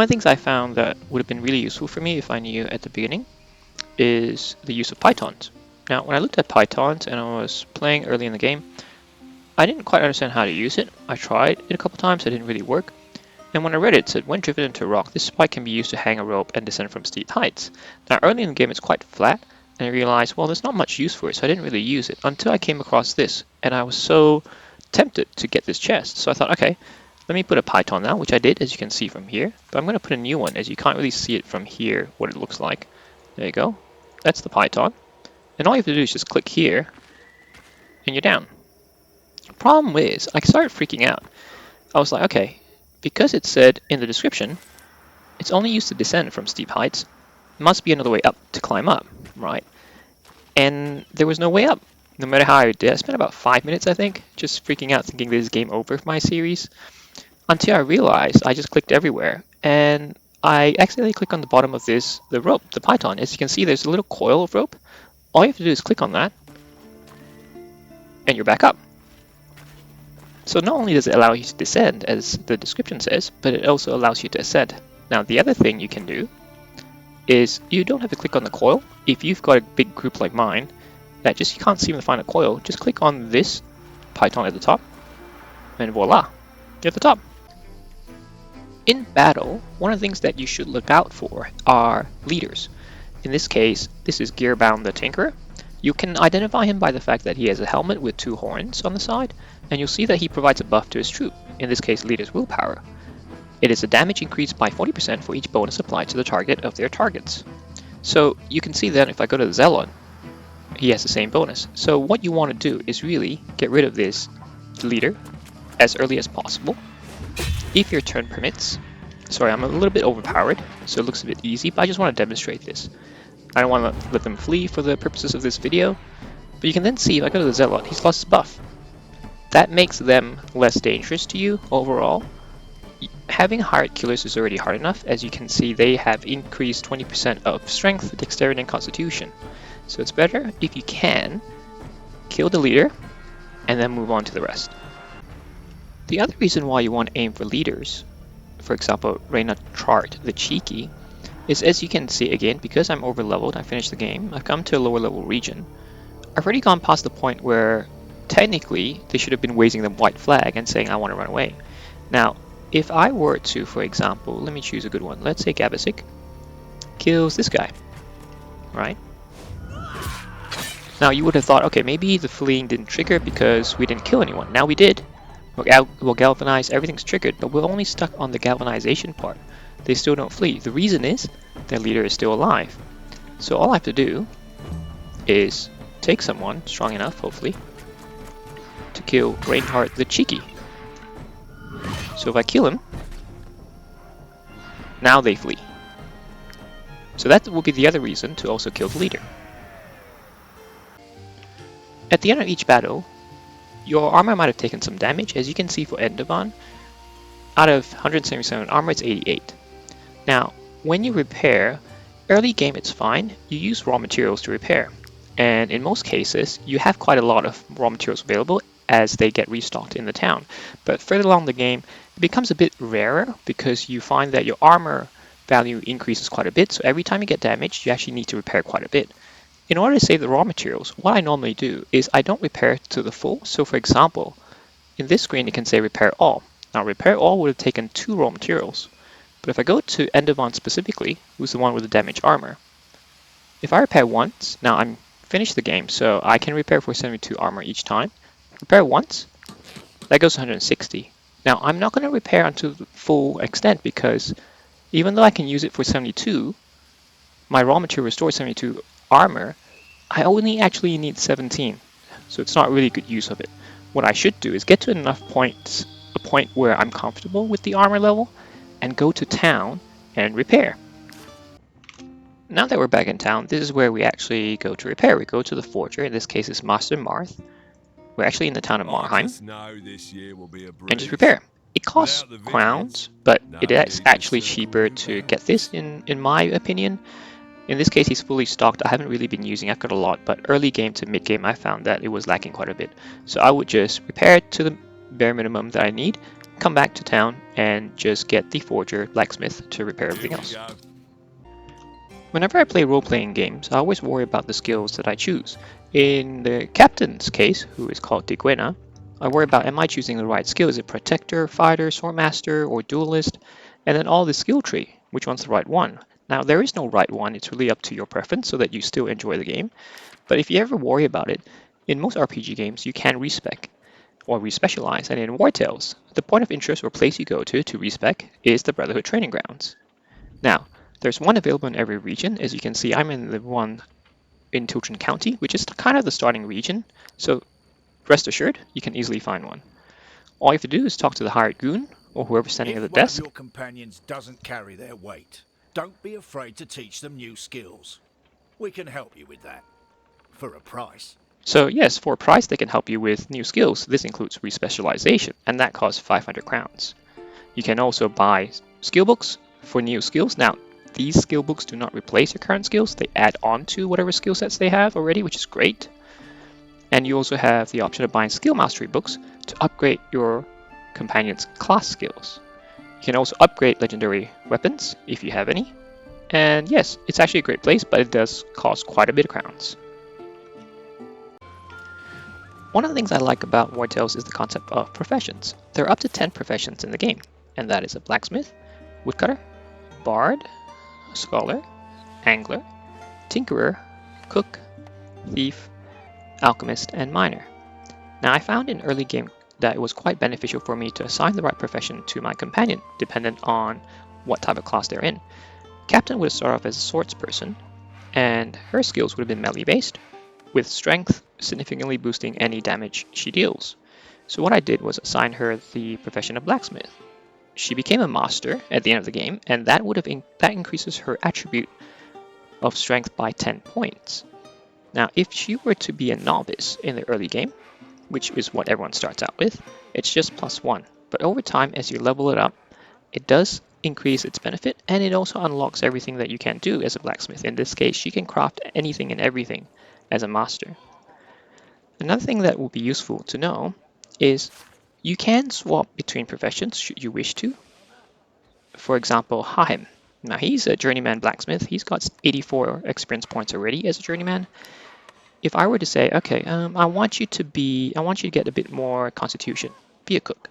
of the things I found that would have been really useful for me if I knew at the beginning is the use of pythons. Now, when I looked at pythons and I was playing early in the game, I didn't quite understand how to use it. I tried it a couple times, it didn't really work. And when I read it, it said, when driven into a rock, this spike can be used to hang a rope and descend from steep heights. Now, early in the game, it's quite flat, and I realized, well, there's not much use for it, so I didn't really use it until I came across this, and I was so tempted to get this chest. So I thought, okay, let me put a python now, which I did, as you can see from here, but I'm going to put a new one, as you can't really see it from here, what it looks like. There you go. That's the python. And all you have to do is just click here, and you're down. The problem is, I started freaking out. I was like, okay, because it said in the description, it's only used to descend from steep heights, must be another way up to climb up, right? And there was no way up, no matter how I did. I spent about 5 minutes, I think, just freaking out thinking this is game over for my series, until I realized I just clicked everywhere, and I accidentally clicked on the bottom of this, the rope, the python. As you can see, there's a little coil of rope. All you have to do is click on that, and you're back up. So not only does it allow you to descend, as the description says, but it also allows you to ascend. Now, the other thing you can do is you don't have to click on the coil. If you've got a big group like mine that just you can't seem to find a coil, just click on this python at the top, and voila, you're at the top. In battle, one of the things that you should look out for are leaders. In this case, this is Gearbound the Tinkerer. You can identify him by the fact that he has a helmet with 2 horns on the side, and you'll see that he provides a buff to his troop, in this case leader's willpower. It is a damage increase by 40% for each bonus applied to the target of their targets. So you can see then if I go to the Zealot, he has the same bonus. So what you want to do is really get rid of this leader as early as possible, if your turn permits. Sorry, I'm a little bit overpowered, so it looks a bit easy, but I just want to demonstrate this. I don't want to let them flee for the purposes of this video, but you can then see if I go to the Zealot, he's lost his buff. That makes them less dangerous to you overall. Having hired killers is already hard enough. As you can see, they have increased 20% of strength, dexterity, and constitution. So it's better if you can kill the leader and then move on to the rest. The other reason why you want to aim for leaders, for example, Reyna Chart, the Cheeky, is as you can see again, because I'm over leveled, I finished the game, I've come to a lower level region. I've already gone past the point where technically they should have been waving the white flag and saying I want to run away. Now, if I were to, for example, let me choose a good one, let's say Gabasik kills this guy, right? Now you would have thought, okay, maybe the fleeing didn't trigger because we didn't kill anyone. Now we did. We'll galvanize, everything's triggered, but we're only stuck on the galvanization part. They still don't flee. The reason is their leader is still alive. So all I have to do is take someone strong enough, hopefully, to kill Reinhardt the Cheeky. So if I kill him, now they flee. So that will be the other reason to also kill the leader. At the end of each battle, your armor might have taken some damage. As you can see for Endervan, out of 177 armor, it's 88. Now, when you repair, early game it's fine, you use raw materials to repair. And in most cases, you have quite a lot of raw materials available as they get restocked in the town. But further along the game, it becomes a bit rarer because you find that your armor value increases quite a bit. So every time you get damaged, you actually need to repair quite a bit. In order to save the raw materials, what I normally do is I don't repair to the full. So for example, in this screen, it can say repair all. Now repair all would have taken 2 raw materials. But if I go to Endervan specifically, who's the one with the damaged armor, if I repair once, now I'm finished the game, so I can repair for 72 armor each time. Repair once, that goes to 160. Now I'm not going to repair unto the full extent because even though I can use it for 72, my raw material restores 72 armor, I only actually need 17. So it's not really good use of it. What I should do is get to enough points, a point where I'm comfortable with the armor level, and go to town and repair. Now that we're back in town, this is where we actually go to repair. We go to the forger, in this case it's Master Marth. We're actually in the town of Marheim, and just repair. It costs crowns, but it is actually cheaper to get this in my opinion. In this case, he's fully stocked. I haven't really been using, I've got a lot, but early game to mid game I found that it was lacking quite a bit. So I would just repair it to the bare minimum that I need, come back to town and just get the forger blacksmith to repair everything else. Whenever I play role-playing games, I always worry about the skills that I choose. In the captain's case, who is called Diguena, I worry about, am I choosing the right skill? Is it protector, fighter, swordmaster, or duelist? And then all the skill tree, which one's the right one? Now, there is no right one, it's really up to your preference so that you still enjoy the game. But if you ever worry about it, in most RPG games, you can respec or respecialize, and in Wartales, the point of interest or place you go to respec is the Brotherhood Training Grounds. Now, there's one available in every region. As you can see, I'm in the one in Tilton County, which is kind of the starting region, so rest assured, you can easily find one. All you have to do is talk to the hired goon, or whoever's standing at the If one of desk. your companions doesn't carry their weight, don't be afraid to teach them new skills. We can help you with that. For a price. So yes, for a price they can help you with new skills. This includes respecialization, and that costs 500 crowns. You can also buy skill books for new skills. Now, these skill books do not replace your current skills. They add on to whatever skill sets they have already, which is great. And you also have the option of buying skill mastery books to upgrade your companion's class skills. You can also upgrade legendary weapons if you have any. And yes, it's actually a great place, but it does cost quite a bit of crowns. One of the things I like about Wartales is the concept of professions. There are up to 10 professions in the game, and that is a blacksmith, woodcutter, bard, scholar, angler, tinkerer, cook, thief, alchemist, and miner. Now, I found in early game that it was quite beneficial for me to assign the right profession to my companion, dependent on what type of class they're in. Captain would start off as a swordsperson, and her skills would have been melee based, with strength significantly boosting any damage she deals. So what I did was assign her the profession of blacksmith. She became a master at the end of the game, and that increases her attribute of strength by 10 points. Now, if she were to be a novice in the early game, which is what everyone starts out with, it's just +1. But over time, as you level it up, it does increase its benefit, and it also unlocks everything that you can do as a blacksmith. In this case, she can craft anything and everything as a master. Another thing that will be useful to know is you can swap between professions should you wish to. For example, Haim. Now he's a journeyman blacksmith. He's got 84 experience points already as a journeyman. If I were to say, okay, I want you to get a bit more constitution, be a cook.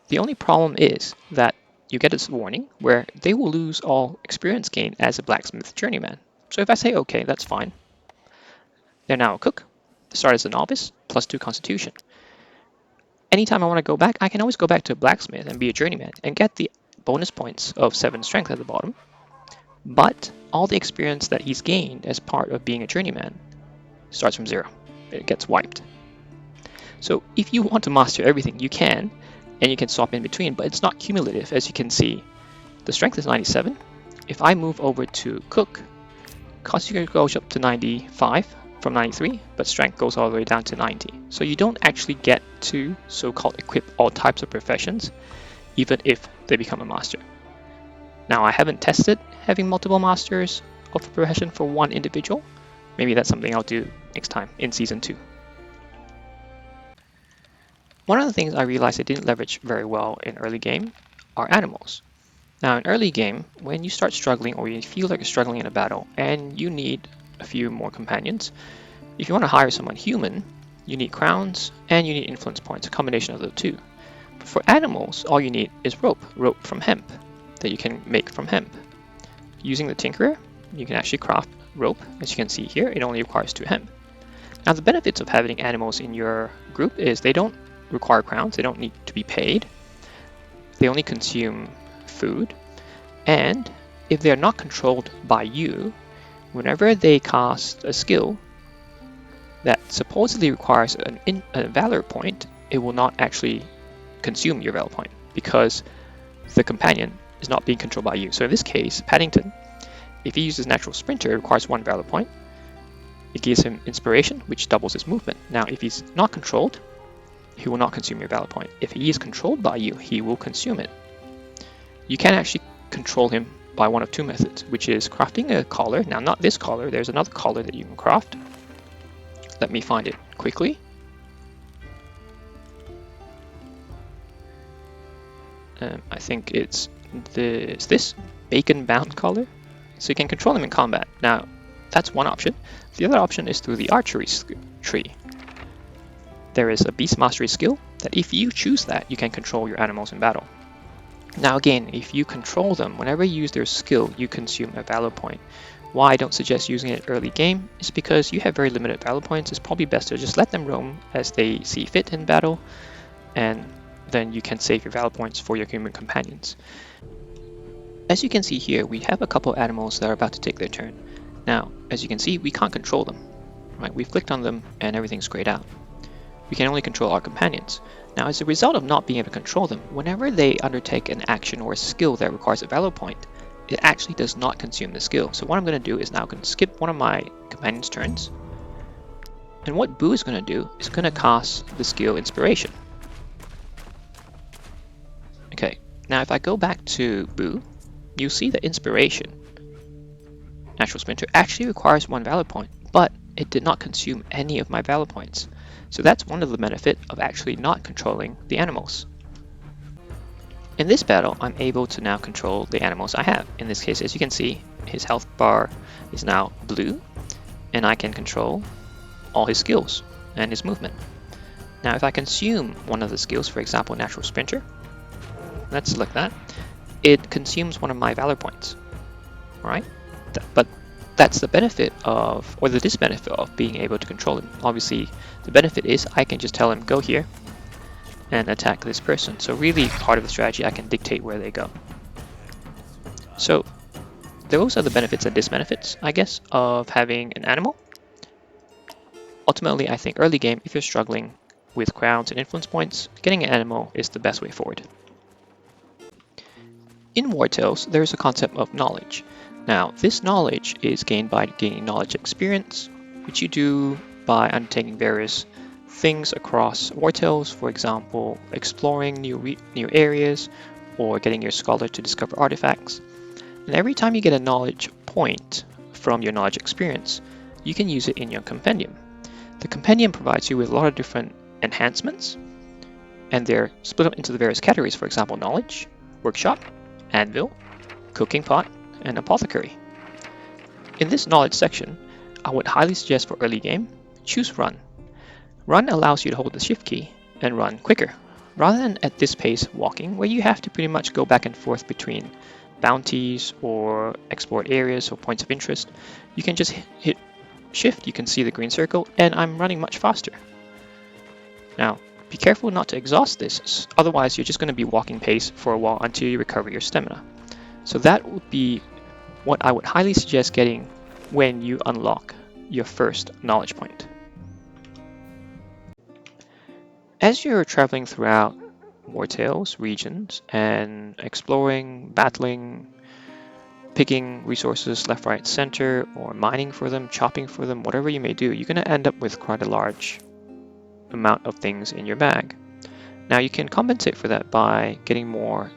The only problem is that you get this warning where they will lose all experience gain as a blacksmith journeyman. So if I say, okay, that's fine. They're now a cook. They start as a novice, +2 constitution. Anytime I want to go back, I can always go back to a blacksmith and be a journeyman and get the bonus points of 7 strength at the bottom. But all the experience that he's gained as part of being a journeyman starts from 0. It gets wiped. So if you want to master everything, you can, and you can swap in between, but it's not cumulative. As you can see, the strength is 97. If I move over to cook, constitution goes up to 95 from 93, but strength goes all the way down to 90. So you don't actually get to so-called equip all types of professions, even if they become a master. Now, I haven't tested having multiple masters of a profession for one individual. Maybe that's something I'll do next time in Season 2. One of the things I realized I didn't leverage very well in early game are animals. Now, in early game, when you start struggling or you feel like you're struggling in a battle and you need a few more companions, if you want to hire someone human, you need crowns and you need influence points, a combination of the two. But for animals, all you need is rope from hemp that you can make from hemp. Using the tinkerer, you can actually craft rope. As you can see here, it only requires 2 hemp. Now, the benefits of having animals in your group is they don't require crowns, they don't need to be paid, they only consume food, and if they're not controlled by you, whenever they cast a skill that supposedly requires a valor point, it will not actually consume your valor point because the companion is not being controlled by you. So in this case, Paddington, if he uses natural sprinter, it requires 1 valor point. It gives him inspiration, which doubles his movement. Now, if he's not controlled, he will not consume your valor point. If he is controlled by you, he will consume it. You can actually control him by one of 2 methods, which is crafting a collar. Now, not this collar, there's another collar that you can craft. Let me find it quickly. I think it's this bacon bound collar. So you can control them in combat. Now, that's one option. The other option is through the archery tree. There is a beast mastery skill that if you choose that, you can control your animals in battle. Now again, if you control them, whenever you use their skill, you consume a valor point. Why I don't suggest using it early game is because you have very limited valor points. It's probably best to just let them roam as they see fit in battle, and then you can save your valor points for your human companions. As you can see here, we have a couple of animals that are about to take their turn. Now, as you can see, we can't control them. Right? We've clicked on them and everything's grayed out. We can only control our companions. Now, as a result of not being able to control them, whenever they undertake an action or a skill that requires a valor point, it actually does not consume the skill. So what I'm going to do is now I'm going to skip one of my companions' turns. And what Boo is going to do is going to cast the skill Inspiration. Okay, now if I go back to Boo, you'll see that Inspiration, Natural Sprinter, actually requires 1 valor point, but it did not consume any of my valor points. So that's one of the benefits of actually not controlling the animals. In this battle, I'm able to now control the animals I have. In this case, as you can see, his health bar is now blue, and I can control all his skills and his movement. Now, if I consume one of the skills, for example, Natural Sprinter, let's select that, it consumes one of my valor points, right? But that's the benefit of, or the disbenefit of being able to control him. Obviously, the benefit is I can just tell him, go here and attack this person. So really, part of the strategy, I can dictate where they go. So those are the benefits and disbenefits, I guess, of having an animal. Ultimately, I think early game, if you're struggling with crowns and influence points, getting an animal is the best way forward. In Wartales, there is a concept of knowledge. Now, this knowledge is gained by gaining knowledge experience, which you do by undertaking various things across Wartales, for example, exploring new areas or getting your scholar to discover artifacts. And every time you get a knowledge point from your knowledge experience, you can use it in your compendium. The compendium provides you with a lot of different enhancements, and they're split up into the various categories, for example, knowledge, workshop, anvil, cooking pot, and apothecary. In this knowledge section, I would highly suggest for early game, choose run. Run allows you to hold the shift key and run quicker, rather than at this pace walking, where you have to pretty much go back and forth between bounties or explored areas or points of interest. You can just hit shift, you can see the green circle, and I'm running much faster. Now, be careful not to exhaust this, otherwise you're just going to be walking pace for a while until you recover your stamina. So that would be what I would highly suggest getting when you unlock your first knowledge point. As you're traveling throughout Wartales regions and exploring, battling, picking resources left, right, center, or mining for them, chopping for them, whatever you may do, you're going to end up with quite a large amount of things in your bag. Now you can compensate for that by getting more,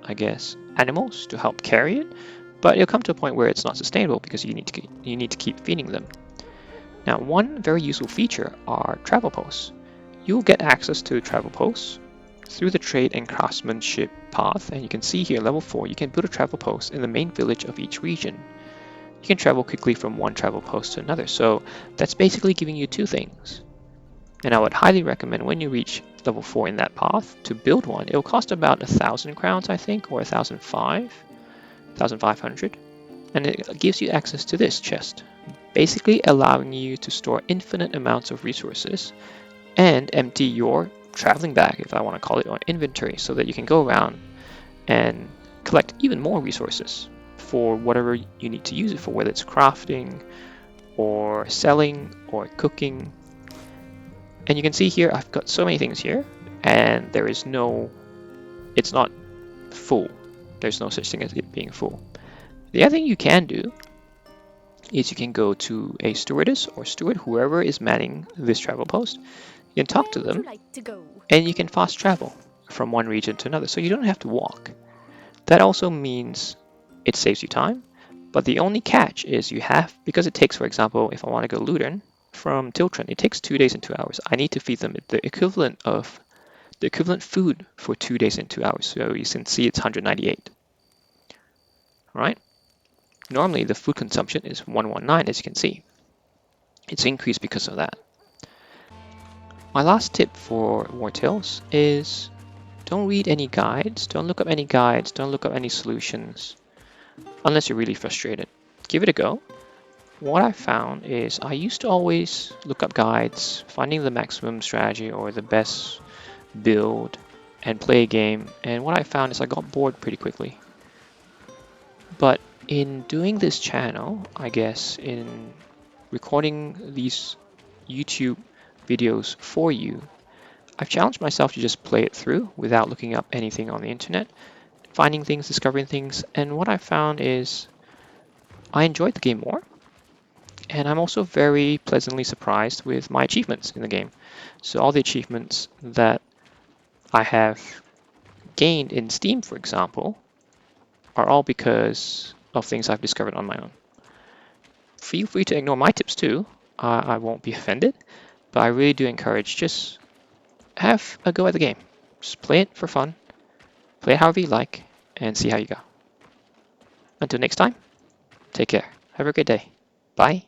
I guess, animals to help carry it, but it'll come to a point where it's not sustainable because you need to keep feeding them. Now, one very useful feature are travel posts. You'll get access to travel posts through the trade and craftsmanship path, and you can see here level 4 you can build a travel post in the main village of each region. You can travel quickly from one travel post to another, so that's basically giving you 2 things. And I would highly recommend when you reach level 4 in that path to build one. It will cost about 1,000 crowns, I think, or 1,500, and it gives you access to this chest, basically allowing you to store infinite amounts of resources and empty your traveling bag, if I want to call it, or inventory, so that you can go around and collect even more resources for whatever you need to use it for, whether it's crafting or selling or cooking. And you can see here I've got so many things here, and it's not full. There's no such thing as it being full. The other thing you can do is you can go to a stewardess or steward, whoever is manning this travel post. You can talk to them, and you can fast travel from one region to another, so you don't have to walk. That also means it saves you time, but the only catch is because it takes, for example, if I want to go Ludern from Tiltren, it takes 2 days and 2 hours. I need to feed them the equivalent of the equivalent food for 2 days and 2 hours. So you can see it's 198. All right. Normally the food consumption is 119, as you can see. It's increased because of that. My last tip for Wartales is don't read any guides, don't look up any guides, don't look up any solutions, unless you're really frustrated. Give it a go. What I found is I used to always look up guides, finding the maximum strategy or the best build and play a game, and what I found is I got bored pretty quickly. But in doing this channel, I guess, in recording these YouTube videos for you, I've challenged myself to just play it through without looking up anything on the internet, finding things, discovering things, and what I found is I enjoyed the game more, and I'm also very pleasantly surprised with my achievements in the game. So all the achievements that I have gained in Steam, for example, are all because of things I've discovered on my own. Feel free to ignore my tips too. I won't be offended, but I really do encourage just have a go at the game. Just play it for fun, play it however you like, and see how you go. Until next time, take care. Have a great day. Bye.